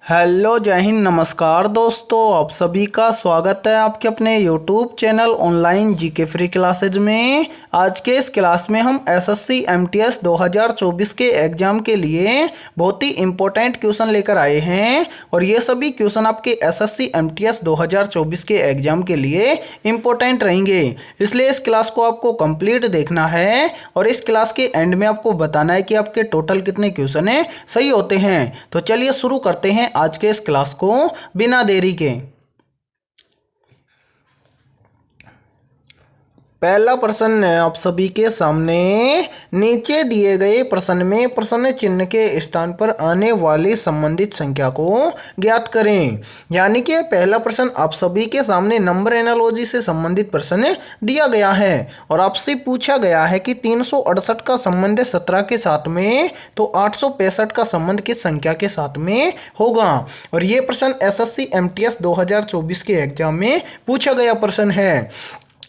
Hello जय हिंद नमस्कार दोस्तों, आप सभी का स्वागत है आपके अपने YouTube channel online GK free classes में। आज के इस क्लास में हम एसएससी एमटीएस 2024 के एग्ज़ाम के लिए बहुत ही इम्पोर्टेंट क्वेश्चन लेकर आए हैं और ये सभी क्वेश्चन आपके एसएससी एमटीएस 2024 के एग्ज़ाम के लिए इम्पोर्टेंट रहेंगे, इसलिए इस क्लास को आपको कंप्लीट देखना है और इस क्लास के एंड में आपको बताना है कि आपके टोटल कितने क्वेश्चन है सही होते हैं। तो चलिए शुरू करते हैं आज के इस क्लास को बिना देरी के। पहला प्रश्न है आप सभी के सामने, नीचे दिए गए प्रश्न में प्रश्न चिन्ह के स्थान पर आने वाली संबंधित संख्या को ज्ञात करें। यानी कि पहला प्रश्न आप सभी के सामने नंबर एनालॉजी से संबंधित प्रश्न दिया गया है और आपसे पूछा गया है कि 368 का संबंध 17 के साथ में, तो 865 का संबंध किस संख्या के साथ में होगा। और ये प्रश्न एसएससी एमटीएस 2024 के एग्जाम में पूछा गया प्रश्न है।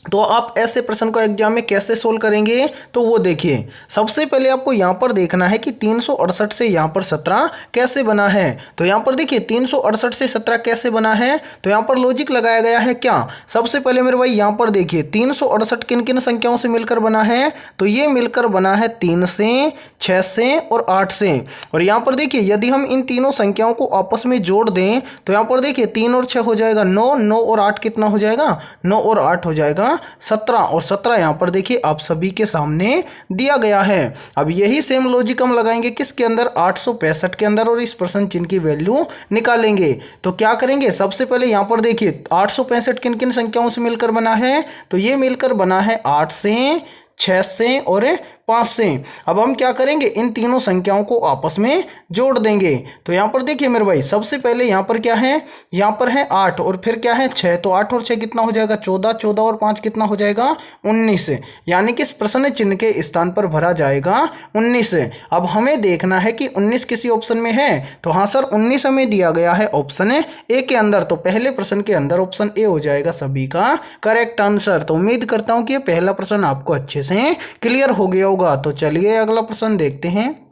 तो आप ऐसे प्रश्न को एग्जाम में कैसे सोल्व करेंगे, तो वो देखिए। सबसे पहले आपको यहाँ पर देखना है कि 368 से यहाँ पर 17 कैसे बना है। तो यहाँ पर देखिए 368 से 17 कैसे बना है, तो यहाँ पर लॉजिक लगाया गया है क्या। सबसे पहले मेरे भाई यहाँ पर देखिए 368 किन किन संख्याओं से मिलकर बना है, तो ये मिलकर बना है 3 से, 6 से और 8 से। और यहाँ पर देखिए यदि हम इन तीनों संख्याओं को आपस में जोड़ दें तो यहाँ पर देखिए 3 और 6 हो जाएगा 9, 9 और 8 कितना हो जाएगा, 9 और 8 हो जाएगा 17। और 17 यहाँ पर देखिए आप सभी के सामने दिया गया है। अब यही सेम लॉजिक हम लगाएंगे किसके अंदर, 865 के अंदर, और इस प्रश्न चिन्ह की वैल्यू निकालेंगे। तो क्या करेंगे, सबसे पहले यहाँ पर देखिए 865 किन किन संख्याओं से मिलकर बना है, तो ये मिलकर बना है 8 से, 6 से और 5 से। अब हम क्या करेंगे, इन तीनों संख्याओं को आपस में जोड़ देंगे। तो यहाँ पर देखिए मेरे भाई सबसे पहले यहाँ पर क्या है, यहाँ पर है 8 और फिर क्या है 6, तो 8 और 6 कितना हो जाएगा 14, 14 और 5 कितना हो जाएगा 19। यानी कि इस प्रश्न चिन्ह के स्थान पर भरा जाएगा 19। अब हमें देखना है कि 19 किसी ऑप्शन में है, तो हाँ सर 19 हमें दिया गया है ऑप्शन ए के अंदर। तो पहले प्रश्न के अंदर ऑप्शन ए हो जाएगा सभी का करेक्ट आंसर। तो उम्मीद करता हूँ कि पहला प्रश्न आपको अच्छे से क्लियर हो गया होगा। तो चलिए अगला प्रश्न देखते हैं।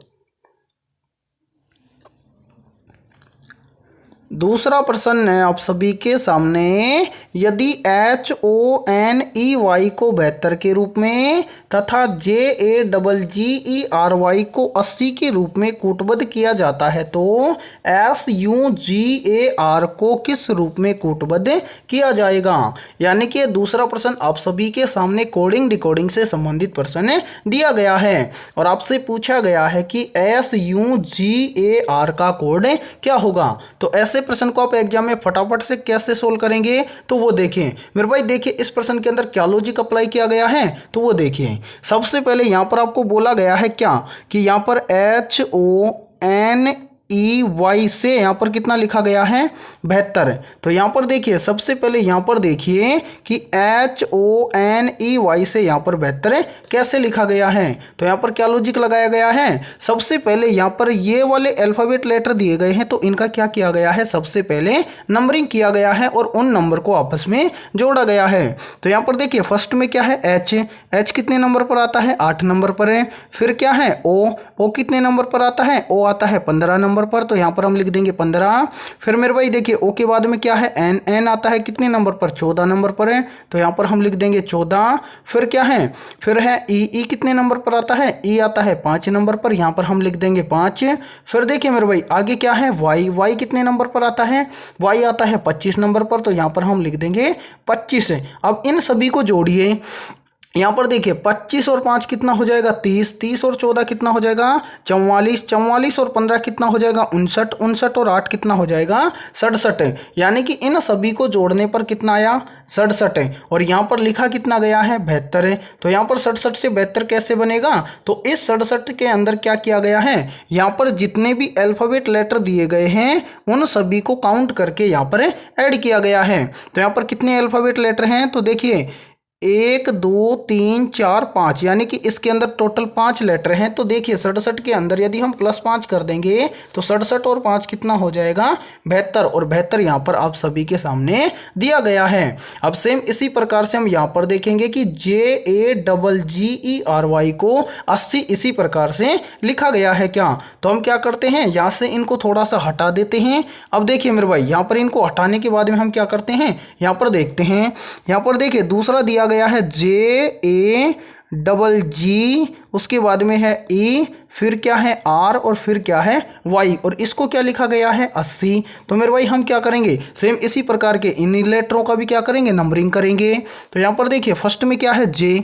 दूसरा प्रश्न है आप सभी के सामने, यदि HONEY को 72 के रूप में तथा JAGGERY को 80 के रूप में कूटबद्ध किया जाता है तो SUGAR को किस रूप में कूटबद्ध किया जाएगा। यानी कि दूसरा प्रश्न आप सभी के सामने कोडिंग डिकोडिंग से संबंधित प्रश्न दिया गया है और आपसे पूछा गया है कि SUGAR का कोड क्या होगा। तो ऐसे प्रश्न को आप एग्जाम में फटाफट से कैसे सोल्व करेंगे, तो वो देखिए मेरे भाई। देखिए इस प्रश्न के अंदर क्या लॉजिक अप्लाई किया गया है, तो वो देखिए। सबसे पहले यहां पर आपको बोला गया है क्या कि यहां पर HONEY से यहाँ पर कितना लिखा गया है 72। तो यहाँ पर देखिए सबसे पहले यहाँ पर देखिए कि HONEY से यहाँ पर 72 कैसे लिखा गया है। तो यहाँ पर क्या लॉजिक लगाया गया है, सबसे पहले यहाँ पर ये वाले अल्फाबेट लेटर दिए गए हैं तो इनका क्या किया गया है, सबसे पहले नंबरिंग किया गया है और उन नंबर को आपस में जोड़ा गया है। तो यहाँ पर देखिए फर्स्ट में क्या है H कितने नंबर पर आता है, 8 नंबर पर है। फिर क्या है O कितने नंबर पर आता है, O आता है 15 नंबर पर, तो यहाँ पर हम लिख देंगे 15। फिर मेरे भाई देखिए O के बाद में क्या है N आता है कितने नंबर पर, 14 नंबर पर है, तो यहाँ पर हम लिख देंगे 14। फिर क्या है, फिर है E कितने नंबर पर आता है, E आता है 5 नंबर पर, यहाँ पर हम लिख देंगे 5। फिर देखिए मेरे भाई आगे क्या है Y कितने नंबर पर आता है, Y आता है 25 नंबर पर, तो यहाँ पर हम लिख देंगे 25। अब इन सभी को जोड़िए। यहाँ पर देखिए 25 और 5 कितना हो जाएगा 30, 30 और 14 कितना हो जाएगा 44, 44 और 15 कितना हो जाएगा 59, 59 और 8 कितना हो जाएगा 67। यानी कि इन सभी को जोड़ने पर कितना आया 67। और यहाँ पर लिखा कितना गया है 72। तो यहाँ पर 67 से 72 कैसे बनेगा, तो इस 67 के अंदर क्या किया गया है, यहाँ पर जितने भी अल्फाबेट लेटर दिए गए हैं उन सभी को काउंट करके यहाँ पर ऐड किया गया है। तो यहाँ पर कितने अल्फाबेट लेटर हैं, तो देखिए 1 2 3 4 5 यानी कि इसके अंदर टोटल 5 लेटर हैं। तो देखिए 67 के अंदर यदि हम +5 कर देंगे तो 67 और 5 कितना हो जाएगा 72, और 72 यहाँ पर आप सभी के सामने दिया गया है। अब सेम इसी प्रकार से हम यहाँ पर देखेंगे कि JAGGERY को 80 इसी प्रकार से लिखा गया है क्या। तो हम क्या करते हैं, यहाँ से इनको थोड़ा सा हटा देते हैं। अब देखिए मेरे भाई यहाँ पर इनको हटाने के बाद में हम क्या करते हैं, यहाँ पर देखते हैं, यहाँ पर देखिए दूसरा दिया गया है JAGG, उसके बाद में है E, फिर क्या है R और फिर क्या है Y, और इसको क्या लिखा गया है 80। तो मेरे भाई हम क्या करेंगे, सेम इसी प्रकार के इन लेटरों का भी क्या करेंगे, नंबरिंग करेंगे। तो यहाँ पर देखिए फर्स्ट में क्या है J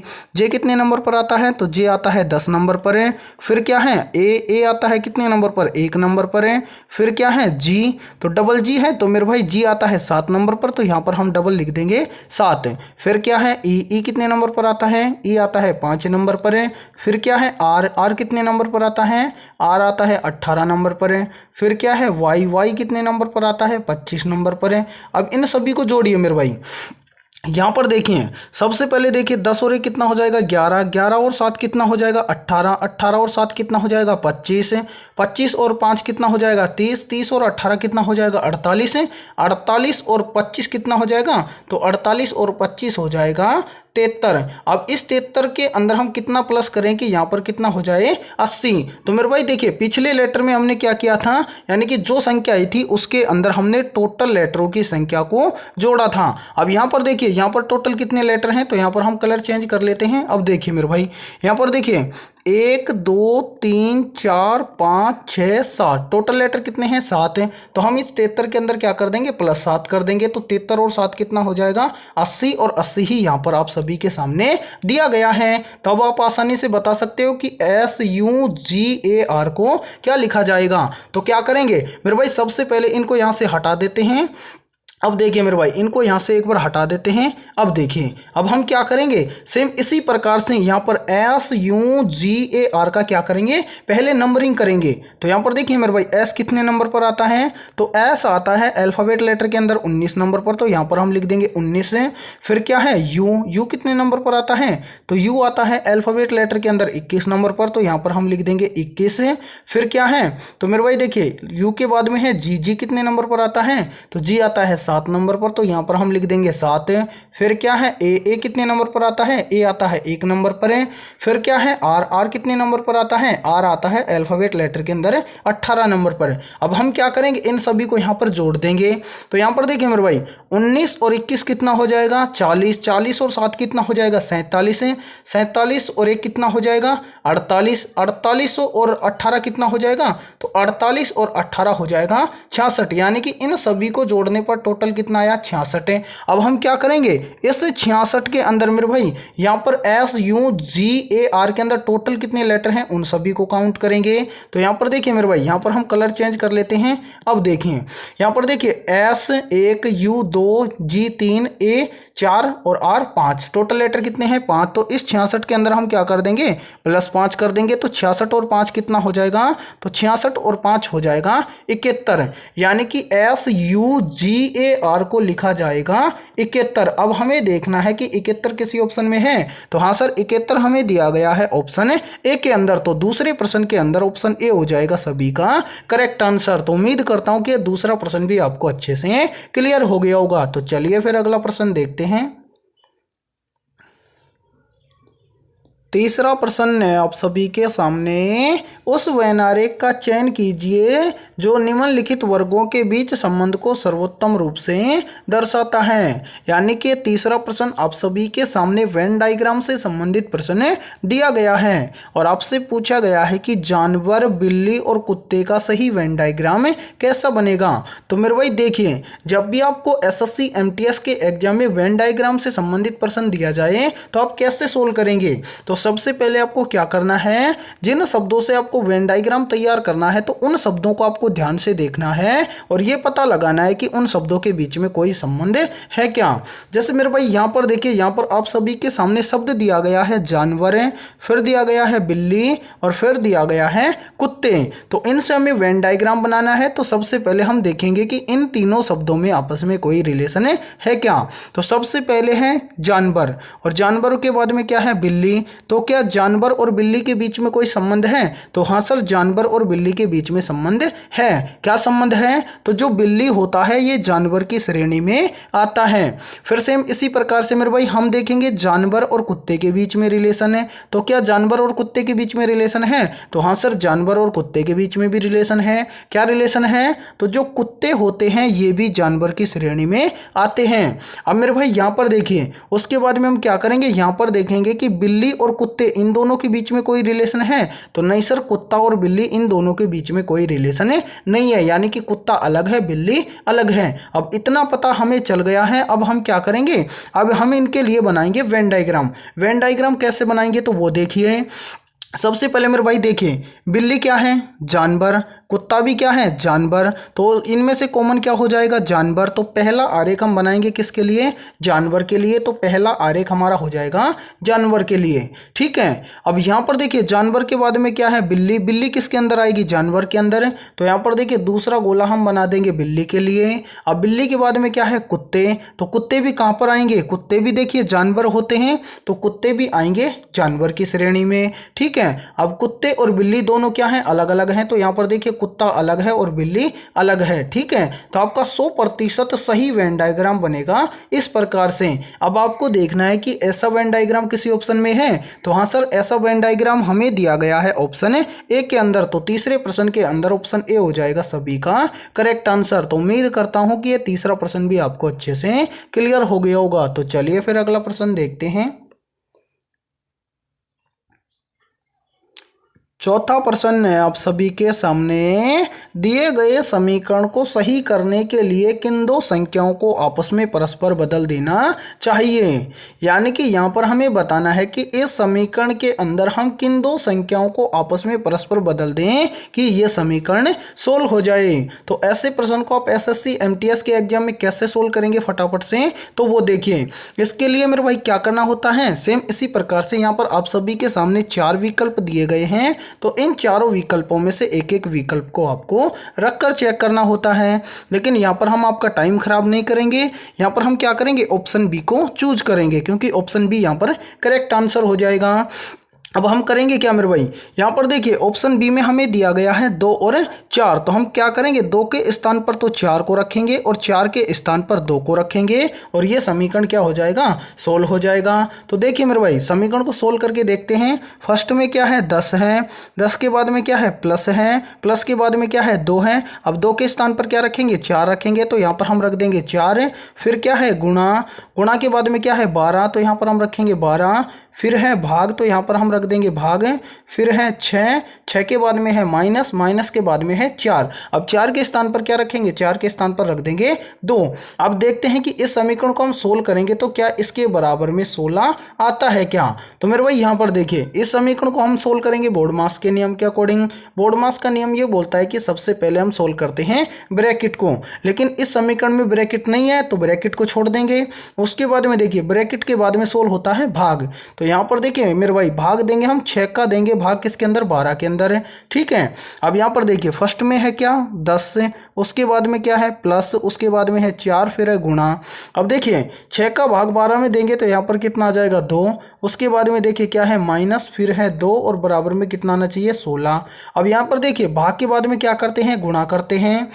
कितने नंबर पर आता है, तो J आता है 10 नंबर पर है। फिर क्या है A आता है कितने नंबर पर, 1 नंबर पर है। फिर क्या है G, तो डबल G है, तो मेरे भाई G आता है 7 नंबर पर, तो यहाँ पर हम डबल लिख देंगे 7। फिर क्या है E कितने नंबर पर आता है, E आता है 5 नंबर पर है। फिर क्या है R कितने नंबर पर आता है, R आता है 18 नंबर पर है। फिर क्या है Y कितने नंबर पर आता है, 25 नंबर पर है। अब इन सभी को जोड़िए मेरे भाई। यहाँ पर देखिए सबसे पहले देखिए 10 और 1 कितना हो जाएगा 11, 11 और 7 कितना हो जाएगा 18, 18 और 7 कितना हो जाएगा 25, 25 और 5 कितना हो जाएगा 30, 30 और 18 कितना हो जाएगा 48, 48 और 25 कितना हो जाएगा, तो 48 और 25 हो जाएगा 73। अब इस 73 के अंदर हम कितना प्लस करें कि यहाँ पर कितना हो जाए 80। तो मेरे भाई देखिए पिछले लेटर में हमने क्या किया था, यानी कि जो संख्या आई थी उसके अंदर हमने टोटल लेटरों की संख्या को जोड़ा था। अब यहाँ पर देखिए यहाँ पर टोटल कितने लेटर हैं, तो यहाँ पर हम कलर चेंज कर लेते हैं। अब देखिए मेरे भाई यहाँ पर देखिए 1 2 3 4 5 6 7 टोटल लेटर कितने हैं 7 हैं। तो हम इस 73 के अंदर क्या कर देंगे +7 कर देंगे, तो 73 और 7 कितना हो जाएगा 80, और 80 ही यहाँ पर आप सभी के सामने दिया गया है। तब आप आसानी से बता सकते हो कि SUGAR को क्या लिखा जाएगा। तो क्या करेंगे मेरे भाई, सबसे पहले इनको यहाँ से हटा देते हैं। अब देखिए मेरे भाई इनको यहाँ से एक बार हटा देते हैं। अब देखिए अब हम क्या करेंगे, सेम इसी प्रकार से यहाँ पर SUGAR का क्या करेंगे, पहले नंबरिंग करेंगे। तो यहाँ पर देखिए मेरे भाई S कितने नंबर पर आता है, तो S आता है अल्फ़ाबेट लेटर के अंदर 19 नंबर पर, तो यहाँ पर हम लिख देंगे 19 है। फिर क्या है U कितने नंबर पर आता है, तो U आता है अल्फ़ाबेट लेटर के अंदर 21 नंबर पर, तो यहाँ पर हम लिख देंगे 21 है। फिर क्या है, तो मेरे भाई देखिए U के बाद में है G कितने नंबर पर आता है, तो G आता है 7 नंबर पर, तो यहाँ पर हम लिख देंगे 7। फिर क्या है A कितने नंबर पर आता है, A आता है 1 नंबर पर है। फिर क्या है R कितने नंबर पर आता है, R आता है अल्फ़ाबेट लेटर के अंदर 18 नंबर पर। अब हम क्या करेंगे, इन सभी को यहाँ पर जोड़ देंगे। तो यहाँ पर देखिए मेरे भाई 19 और 21 कितना हो जाएगा 40, 40 और 7 कितना हो जाएगा 47 है। 47 और 1 कितना हो जाएगा 48, 48 और 18 कितना हो जाएगा, तो 48 और 18 हो जाएगा 66, यानी कि इन सभी को जोड़ने पर टोटल कितना आया 66 है। अब हम क्या करेंगे, इस 66 के अंदर मेरे भाई यहाँ पर SUGAR के अंदर टोटल कितने लेटर हैं उन सभी को काउंट करेंगे। तो यहाँ पर देखिए मेरे भाई यहाँ पर हम कलर चेंज कर लेते हैं। अब देखिए यहाँ पर देखिए S 1 U 2 G 3 A 4 और R 5 टोटल लेटर कितने हैं 5। तो इस 66 के अंदर हम क्या कर देंगे +5 कर देंगे, तो 66 और 5 कितना हो जाएगा, तो 66 और 5 हो जाएगा 71, यानी कि SUGAR को लिखा जाएगा 71। अब हमें देखना है कि 71 किसी ऑप्शन में है, तो हाँ सर 71 हमें दिया गया है ऑप्शन ए के अंदर, तो दूसरे प्रश्न के अंदर ऑप्शन ए हो जाएगा सभी का करेक्ट आंसर। तो उम्मीद करता हूँ कि दूसरा प्रश्न भी आपको अच्छे से क्लियर हो गया होगा। तो चलिए फिर अगला प्रश्न देखते हैं। तीसरा प्रश्न है आप सभी के सामने, उस वैनारेख का चयन कीजिए जो निम्नलिखित वर्गों के बीच संबंध को सर्वोत्तम रूप से दर्शाता है। यानी कि तीसरा प्रश्न आप सभी के सामने वेन डायग्राम से संबंधित प्रश्न दिया गया है और आपसे पूछा गया है कि जानवर बिल्ली और कुत्ते का सही वेन डायग्राम कैसा बनेगा। तो मेरे भाई देखिए जब भी आपको SSC MTS के एग्जाम में वेन डायग्राम से संबंधित प्रश्न दिया जाए तो आप कैसे सोल्व करेंगे। तो सबसे पहले आपको क्या करना है, जिन शब्दों से आपको आपको वेन डायग्राम तैयार करना है तो उन शब्दों को आपको ध्यान से देखना है और ये पता लगाना है कि उन शब्दों के बीच में कोई संबंध है क्या। जैसे मेरे भाई यहाँ पर देखिए, यहाँ पर आप सभी के सामने शब्द दिया गया है जानवर, फिर दिया गया है बिल्ली और फिर दिया गया है कुत्ते। तो इनसे हमें वेन डायग्राम बनाना है। तो सबसे पहले हम देखेंगे कि इन तीनों शब्दों में आपस में कोई रिलेशन है क्या। तो सबसे पहले है जानवर और जानवरों के बाद में क्या है बिल्ली। तो क्या जानवर और बिल्ली के बीच में कोई संबंध है? तो हाँ सर, जानवर और बिल्ली के बीच में संबंध है। क्या संबंध है? तो जो बिल्ली होता है ये जानवर की श्रेणी में आता है। फिर सेम इसी प्रकार से मेरे भाई हम देखेंगे जानवर और कुत्ते के बीच में रिलेशन है। तो क्या जानवर और कुत्ते के बीच में रिलेशन है? तो हाँ सर, जानवर और कुत्ते के बीच में भी रिलेशन है। क्या रिलेशन है? तो जो कुत्ते होते हैं ये भी जानवर की श्रेणी में आते हैं। अब मेरे भाई यहाँ पर देखिए, उसके बाद में हम क्या करेंगे, यहाँ पर देखेंगे कि बिल्ली और कुत्ते इन दोनों के बीच में कोई रिलेशन है। तो नहीं सर, कुत्ता और बिल्ली इन दोनों के बीच में कोई रिलेशन नहीं है, यानी कि कुत्ता अलग है बिल्ली अलग है। अब इतना पता हमें चल गया है। अब हम क्या करेंगे, अब हम इनके लिए बनाएंगे वेन डायग्राम। वेन डायग्राम कैसे बनाएंगे तो वो देखिए। सबसे पहले मेरे भाई देखिए, बिल्ली क्या है? जानवर। कुत्ता भी क्या है? जानवर। तो इनमें से कॉमन क्या हो जाएगा? जानवर। तो पहला आरेख हम बनाएंगे किसके लिए? जानवर के लिए। तो पहला आरेख हमारा हो जाएगा जानवर के लिए। ठीक है। अब यहाँ पर देखिए, जानवर के बाद में क्या है? बिल्ली। बिल्ली किसके अंदर आएगी? जानवर के अंदर। तो यहाँ पर देखिए दूसरा गोला हम बना देंगे बिल्ली के लिए। अब बिल्ली के बाद में क्या है? कुत्ते। तो कुत्ते भी कहाँ पर आएंगे? कुत्ते भी देखिए जानवर होते हैं, तो कुत्ते भी आएंगे जानवर की श्रेणी में। ठीक है। अब कुत्ते और बिल्ली दोनों क्या हैं? अलग अलग हैं। तो यहाँ पर देखिए कुत्ता अलग है और बिल्ली अलग है। ठीक है। तो आपका 100% सही वेन डायग्राम बनेगा इस प्रकार से। अब आपको देखना है कि ऐसा वेन डायग्राम किसी ऑप्शन में है। तो हाँ सर, ऐसा वेन डायग्राम हमें दिया गया है ऑप्शन ए के अंदर। तो तीसरे प्रश्न के अंदर ऑप्शन ए हो जाएगा सभी का करेक्ट आंसर। तो उम्मीद करता हूं कि ये तीसरा प्रश्न भी आपको अच्छे से क्लियर हो गया होगा। तो चलिए फिर अगला प्रश्न देखते हैं। चौथा प्रश्न है आप सभी के सामने, दिए गए समीकरण को सही करने के लिए किन दो संख्याओं को आपस में परस्पर बदल देना चाहिए। यानी कि यहाँ पर हमें बताना है कि इस समीकरण के अंदर हम किन दो संख्याओं को आपस में परस्पर बदल दें कि ये समीकरण सोल्व हो जाए। तो ऐसे प्रश्न को आप एसएससी एमटीएस के एग्जाम में कैसे सोल्व करेंगे फटाफट से, तो वो देखिए। इसके लिए मेरे भाई क्या करना होता है, सेम इसी प्रकार से यहाँ पर आप सभी के सामने 4 विकल्प दिए गए हैं। तो इन चारों विकल्पों में से एक एक विकल्प को आपको रखकर चेक करना होता है। लेकिन यहाँ पर हम आपका टाइम खराब नहीं करेंगे। यहाँ पर हम क्या करेंगे, ऑप्शन बी को चूज करेंगे, क्योंकि ऑप्शन बी यहाँ पर करेक्ट आंसर हो जाएगा। अब हम करेंगे क्या मेरे भाई, यहाँ पर देखिए ऑप्शन बी में हमें दिया गया है 2 और 4। तो हम क्या करेंगे, 2 के स्थान पर तो 4 को रखेंगे और 4 के स्थान पर 2 को रखेंगे और ये समीकरण क्या हो जाएगा, सोल्व हो जाएगा। तो देखिए मेरे भाई, समीकरण को सोल्व करके देखते हैं। फर्स्ट में क्या है, 10 है। 10 के बाद में क्या है, प्लस है। प्लस के बाद में क्या है, 2 है। अब 2 के स्थान पर क्या रखेंगे, 4 रखेंगे। तो यहाँ पर हम रख देंगे 4। फिर क्या है, गुणा। गुणा के बाद में क्या है, 12। तो यहाँ पर हम रखेंगे 12। फिर है भाग। तो यहाँ पर हम रख देंगे भाग। फिर है 6। 6 के बाद में है माइनस। माइनस के बाद में है 4। अब 4 के स्थान पर क्या रखेंगे, 4 के स्थान पर रख देंगे 2। अब देखते हैं कि इस समीकरण को हम सोल्व करेंगे तो क्या इसके बराबर में 16 आता है क्या। तो मेरे भाई यहाँ पर देखिए, इस समीकरण को हम सोल्व करेंगे बोर्डमास के नियम के अकॉर्डिंग। बोर्डमास का नियम ये बोलता है कि सबसे पहले हम सोल्व करते हैं ब्रैकेट को, लेकिन इस समीकरण में ब्रैकेट नहीं है तो ब्रैकेट को छोड़ देंगे। उसके बाद में देखिए, ब्रैकेट के बाद में सोल्व होता है भाग। तो यहाँ पर देखिए मेरे भाई, भाग देंगे हम 6 का देंगे भाग किसके अंदर, 12 के अंदर है। ठीक है। अब यहाँ पर देखिए फर्स्ट में है क्या, 10। उसके बाद में क्या है, प्लस। उसके बाद में है 4। फिर है गुणा। अब देखिए 6 का भाग 12 में देंगे तो यहाँ पर कितना आ जाएगा, 2। उसके बाद में देखिए क्या है, माइनस। फिर है 2 और बराबर में कितना आना चाहिए, 16। अब यहाँ पर देखिए भाग के बाद में क्या करते हैं, गुणा करते हैं।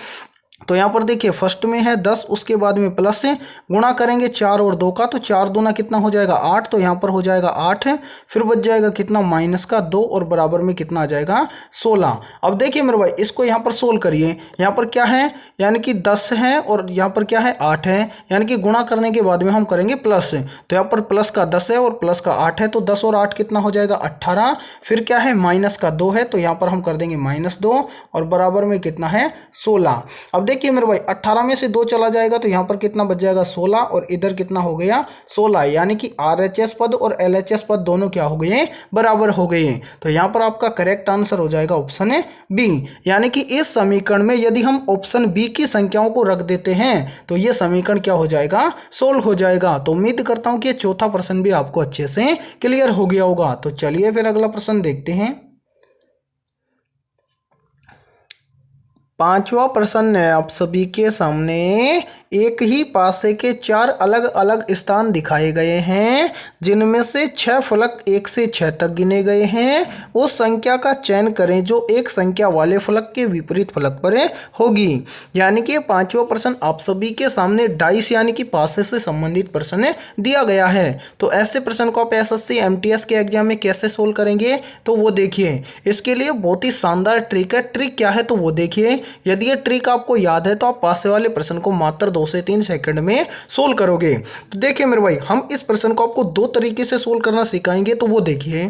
तो यहाँ पर देखिए फर्स्ट में है 10, उसके बाद में प्लस से गुणा करेंगे 4 और 2 का। तो 4 दूना कितना हो जाएगा, 8। तो यहाँ पर हो जाएगा 8। फिर बच जाएगा कितना, माइनस का 2 और बराबर में कितना आ जाएगा, 16। अब देखिए मेरे भाई, इसको यहाँ पर सोल्व करिए। यहाँ पर क्या है, यानी कि 10 है और यहाँ पर क्या है, 8 है। यानी कि गुणा करने के बाद में हम करेंगे प्लस। तो यहाँ पर प्लस का 10 है और प्लस का 8 है। तो 10 और 8 कितना हो जाएगा, 18। फिर क्या है, माइनस का 2 है। तो यहाँ पर हम कर देंगे -2 और बराबर में कितना है, 16। अब देखिए मेरे भाई 18 में से 2 चला जाएगा तो यहाँ पर कितना बच जाएगा 16, और इधर कितना हो गया 16, यानी कि RHS पद और LHS पद दोनों क्या हो गए बराबर हो गए। तो यहाँ पर आपका करेक्ट आंसर हो जाएगा ऑप्शन बी। यानी कि इस समीकरण में यदि हम ऑप्शन बी की संख्याओं को रख देते हैं तो ये समीकरण क्या हो जाएगा सोल्व हो जाएगा। तो उम्मीद करता हूं कि चौथा प्रश्न भी आपको अच्छे से क्लियर हो गया होगा। तो चलिए फिर अगला प्रश्न देखते हैं। पांचवा प्रश्न है आप सभी के सामने। एक ही पासे के 4 अलग अलग स्थान दिखाए गए हैं जिनमें से 6 फलक 1 से 6 तक गिने गए हैं। उस संख्या का चयन करें जो एक संख्या वाले फलक के विपरीत फलक पर होगी। यानी कि पांचवा प्रश्न आप सभी के सामने डाइस यानी कि पासे से संबंधित प्रश्न दिया गया है। तो ऐसे प्रश्न को आप SSC MTS के एग्जाम में कैसे सोल्व करेंगे तो वो देखिए। इसके लिए बहुत ही शानदार ट्रिक है। ट्रिक क्या है तो वो देखिए। यदि ये ट्रिक आपको याद है तो आप पासे वाले प्रश्न को मात्र 2 से 3 सेकंड में सोल्व करोगे। तो देखिए मेरे भाई हम इस प्रश्न को आपको 2 तरीके से सोल्व करना सिखाएंगे। तो वो देखिए,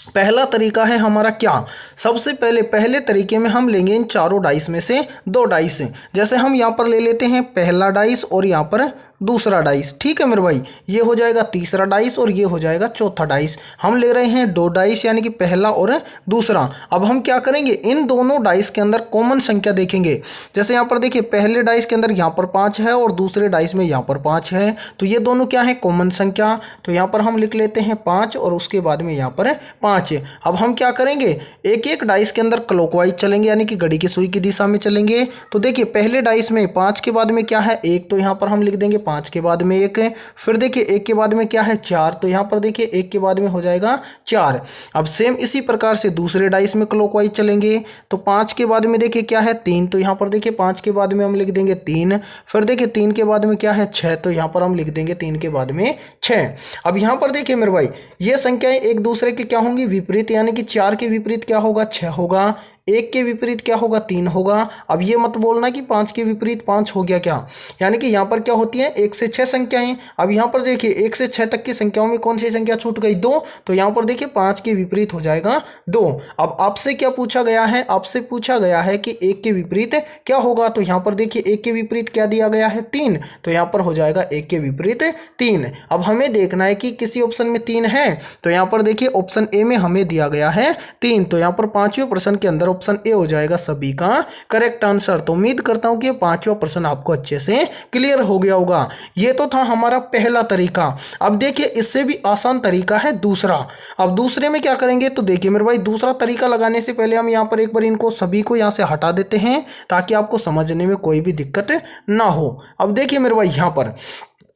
पहला तरीका है हमारा क्या, सबसे पहले तरीके में हम लेंगे इन चारों डाइस में से 2 डाइस। जैसे हम यहाँ पर ले लेते हैं पहला डाइस और यहाँ पर दूसरा डाइस। ठीक है मेरे भाई, ये हो जाएगा तीसरा डाइस और ये हो जाएगा चौथा डाइस। हम ले रहे हैं 2 डाइस यानी कि पहला और दूसरा। अब हम क्या करेंगे, इन दोनों डाइस के अंदर कॉमन संख्या देखेंगे। जैसे यहाँ पर देखिए पहले डाइस के अंदर यहाँ पर 5 है और दूसरे डाइस में यहाँ पर 5 है, तो ये दोनों क्या है कॉमन संख्या। तो यहाँ पर हम लिख लेते हैं 5 और उसके बाद में यहाँ पर 5। अब हम क्या करेंगे, एक एक डाइस के अंदर क्लॉकवाइज चलेंगे यानी कि घड़ी की सुई की दिशा में चलेंगे। तो देखिए पहले डाइस में 5 के बाद में क्या है 1, तो यहाँ पर हम लिख देंगे 5 के बाद में 1। फिर देखिए 1 के बाद में क्या है 4, तो यहाँ पर देखिए 1 के बाद में हो जाएगा 4। अब सेम इसी प्रकार से दूसरे डाइस में क्लॉकवाइज चलेंगे। तो 5 के बाद में देखिए क्या है 3, तो यहाँ पर देखिए 5 के बाद में हम लिख देंगे 3। फिर देखिए 3 के बाद में क्या है 6, तो यहाँ पर हम लिख देंगे 3 के बाद में 6। अब यहाँ पर देखिए मेरे भाई ये संख्याएं एक दूसरे के क्या होंगी विपरीत, यानी कि 4 के विपरीत क्या होगा 6 होगा, 1 के विपरीत क्या होगा 3 होगा। अब ये मत बोलना कि 5 के विपरीत 5 हो गया क्या, यानी कि यहाँ पर क्या होती है 1 से 6 संख्याएं। अब यहाँ पर देखिए 1 से 6 तक की संख्याओं में कौन सी संख्या छूट गई 2, तो यहाँ पर देखिए 5 के विपरीत हो जाएगा 2। अब आपसे क्या पूछा गया है, आपसे पूछा गया है कि 1 के विपरीत क्या होगा। तो यहाँ पर देखिए 1 के विपरीत क्या दिया गया है 3, तो यहाँ पर हो जाएगा 1 के विपरीत 3। अब हमें देखना है कि किसी ऑप्शन में 3 है, तो यहाँ पर देखिए ऑप्शन ए में हमें दिया गया है 3, तो यहाँ पर पांचवें प्रश्न के अंदर ऑप्शन ए हो जाएगा सभी का करेक्ट आंसर। तो उम्मीद करता हूं कि पांचवा प्रश्न आपको अच्छे से क्लियर हो गया होगा। ये तो था हमारा पहला तरीका। अब देखिए इससे भी आसान तरीका है दूसरा। अब दूसरे में क्या करेंगे, तो देखिए मेरे भाई दूसरा तरीका लगाने से पहले हम यहाँ पर एक बार इनको सभी को यहाँ से हटा देते हैं ताकि आपको समझने में कोई भी दिक्कत ना हो। अब देखिए मेरे भाई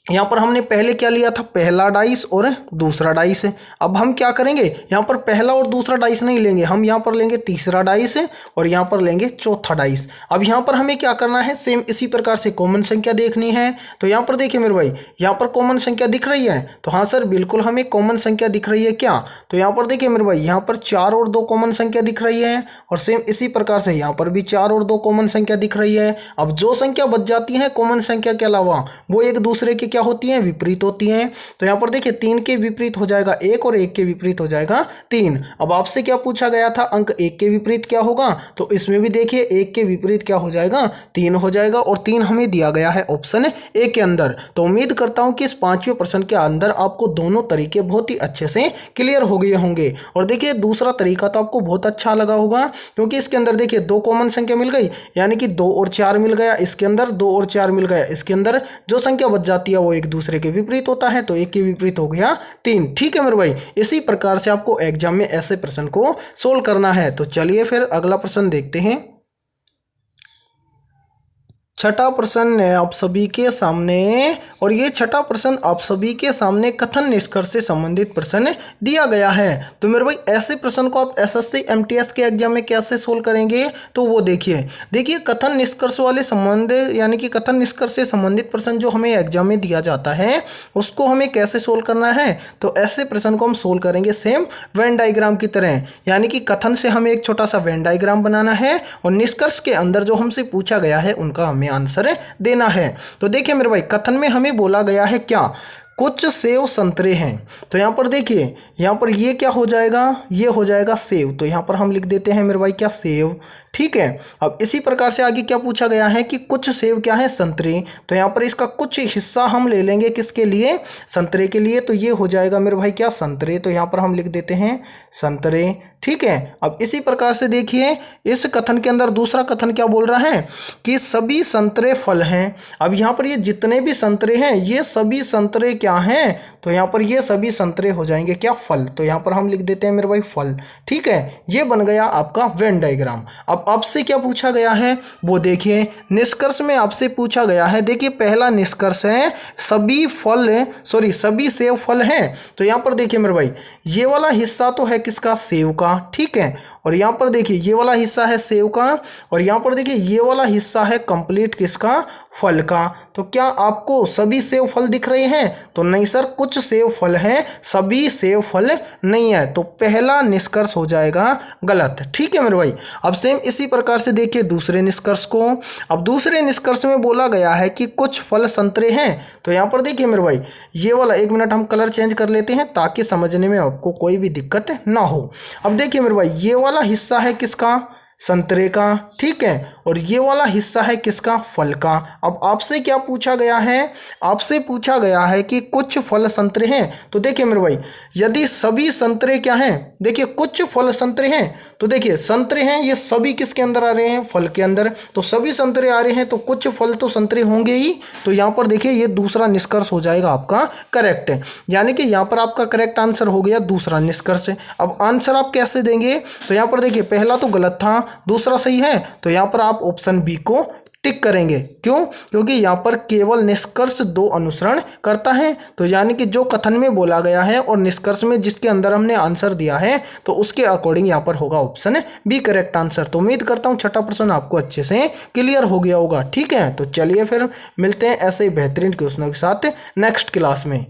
यहाँ पर हमने पहले क्या लिया था, पहला डाइस और दूसरा डाइस। अब हम क्या करेंगे, यहाँ पर पहला और दूसरा डाइस नहीं लेंगे, हम यहाँ पर लेंगे तीसरा डाइस और यहाँ पर लेंगे चौथा डाइस। अब यहाँ पर हमें क्या करना है, सेम इसी प्रकार से कॉमन संख्या देखनी है। तो यहाँ पर देखिए मेरे भाई यहाँ पर कॉमन संख्या दिख रही है, तो हाँ सर बिल्कुल हमें कॉमन संख्या दिख रही है क्या। तो यहाँ पर देखिए मेरे भाई यहाँ पर 4 और 2 कॉमन संख्या दिख रही है, और सेम इसी प्रकार से यहाँ पर भी 4 और 2 कॉमन संख्या दिख रही है। अब जो संख्या बच जाती है कॉमन संख्या के अलावा वो एक दूसरे के क्या होती हैं विपरीत होती हैं। तो यहाँ पर देखिए 3 के विपरीत हो जाएगा 1 और 1 के विपरीत हो जाएगा 3। अब आपसे क्या पूछा गया था, अंक 1 के विपरीत क्या होगा, तो इसमें भी देखिए 1 के विपरीत क्या हो जाएगा 3 हो जाएगा, और 3 हमें दिया गया है ऑप्शन ए के अंदर। तो उम्मीद करता हूं कि इस पांचवें प्रश्न के अंदर आपको दोनों तरीके बहुत ही अच्छे से क्लियर हो गए होंगे। और देखिए दूसरा तरीका तो आपको बहुत अच्छा लगा होगा, क्योंकि इसके अंदर देखिए 2 कॉमन संख्या मिल गई, यानी कि 2 और 4 मिल गया, इसके अंदर 2 और 4 मिल गया, इसके अंदर जो संख्या बच जाती है वो एक दूसरे के विपरीत होता है, तो 1 के विपरीत हो गया 3। ठीक है मेरे भाई, इसी प्रकार से आपको एग्जाम में ऐसे प्रश्न को सोल्व करना है। तो चलिए फिर अगला प्रश्न देखते हैं। छठा प्रश्न है आप सभी के सामने, और ये छठा प्रश्न आप सभी के सामने कथन निष्कर्ष से संबंधित प्रश्न दिया गया है। तो मेरे भाई ऐसे प्रश्न को आप SSC MTS के एग्जाम में कैसे सोल्व करेंगे, तो वो देखिए कथन निष्कर्ष वाले संबंध यानी कि कथन निष्कर्ष से संबंधित प्रश्न जो हमें एग्जाम में दिया जाता है उसको हमें कैसे सोल्व करना है। तो ऐसे प्रश्न को हम सोल्व करेंगे सेम वेन डायग्राम की तरह, यानी कि कथन से हमें एक छोटा सा वेन डायग्राम बनाना है और निष्कर्ष के अंदर जो हमसे पूछा गया है उनका हमें आंसर देना है। तो देखिए मेरे भाई कथन में हमें बोला गया है क्या, कुछ सेव संतरे हैं। तो यहाँ पर देखिए यहाँ पर ये क्या हो जाएगा, ये हो जाएगा सेव। तो यहाँ पर हम लिख देते हैं मेरे भाई क्या, सेव। ठीक है, अब इसी प्रकार से आगे क्या पूछा गया है कि कुछ सेव क्या है, संतरे। तो यहाँ पर इसका कुछ हिस्सा हम ले लेंगे किसके लिए, संतरे के लिए। तो ये हो जाएगा मेरे भाई क्या, संतरे। तो यहाँ पर हम लिख देते हैं संतरे। ठीक है, अब इसी प्रकार से देखिए इस कथन के अंदर दूसरा कथन क्या बोल रहा है कि सभी संतरे फल हैं। अब यहाँ पर ये जितने भी संतरे हैं ये सभी संतरे क्या हैं, तो यहाँ पर ये सभी संतरे हो जाएंगे क्या, फल। तो यहाँ पर हम लिख देते हैं मेरे भाई फल। ठीक है, ये बन गया आपका वेन डायग्राम। अब आपसे क्या पूछा गया है वो देखिए, निष्कर्ष में आपसे पूछा गया है। देखिए पहला निष्कर्ष है सभी फल, सॉरी सभी सेब फल हैं। तो यहाँ पर देखिए मेरे भाई ये वाला हिस्सा तो है किसका, सेब का। ठीक है, और यहाँ पर देखिए ये वाला हिस्सा है सेब का, और यहाँ पर देखिए ये वाला हिस्सा है कंप्लीट किसका, फल का। तो क्या आपको सभी सेब फल दिख रहे हैं, तो नहीं सर, कुछ सेब फल हैं, सभी सेब फल नहीं है। तो पहला निष्कर्ष हो जाएगा गलत। ठीक है मेरे भाई, अब सेम इसी प्रकार से देखिए दूसरे निष्कर्ष को। अब दूसरे निष्कर्ष में बोला गया है कि कुछ फल संतरे हैं। तो यहाँ पर देखिए मेरे भाई ये वाला, एक मिनट हम कलर चेंज कर लेते हैं ताकि समझने में आपको कोई भी दिक्कत ना हो। अब देखिए मेरे भाई ये वाला हिस्सा है किसका, संतरे का। ठीक है, और ये वाला हिस्सा है किसका, फल का। अब आपसे क्या पूछा गया है, आपसे पूछा गया है कि कुछ फल संतरे हैं। तो देखिए मेरे भाई यदि सभी संतरे क्या हैं, देखिए कुछ फल संतरे हैं, तो देखिए संतरे हैं ये सभी किसके अंदर आ रहे हैं, फल के अंदर। तो सभी संतरे आ रहे हैं तो कुछ फल तो संतरे होंगे ही। तो यहाँ पर देखिए ये दूसरा निष्कर्ष हो जाएगा आपका करेक्ट है, यानी कि यहाँ पर आपका करेक्ट आंसर हो गया दूसरा निष्कर्ष। अब आंसर आप कैसे देंगे, तो यहाँ पर देखिए पहला तो गलत था, दूसरा सही है। तो यहाँ पर आप ऑप्शन बी को टिक करेंगे। क्यों, क्योंकि यहाँ पर केवल निष्कर्ष दो अनुसरण करता है। तो यानी कि जो कथन में बोला गया है और निष्कर्ष में जिसके अंदर हमने आंसर दिया है, तो उसके अकॉर्डिंग यहाँ पर होगा ऑप्शन बी करेक्ट आंसर। तो उम्मीद करता हूँ छठा प्रश्न आपको अच्छे से क्लियर हो गया होगा। ठीक है, तो चलिए फिर मिलते हैं ऐसे ही बेहतरीन क्वेश्चनों के साथ नेक्स्ट क्लास में।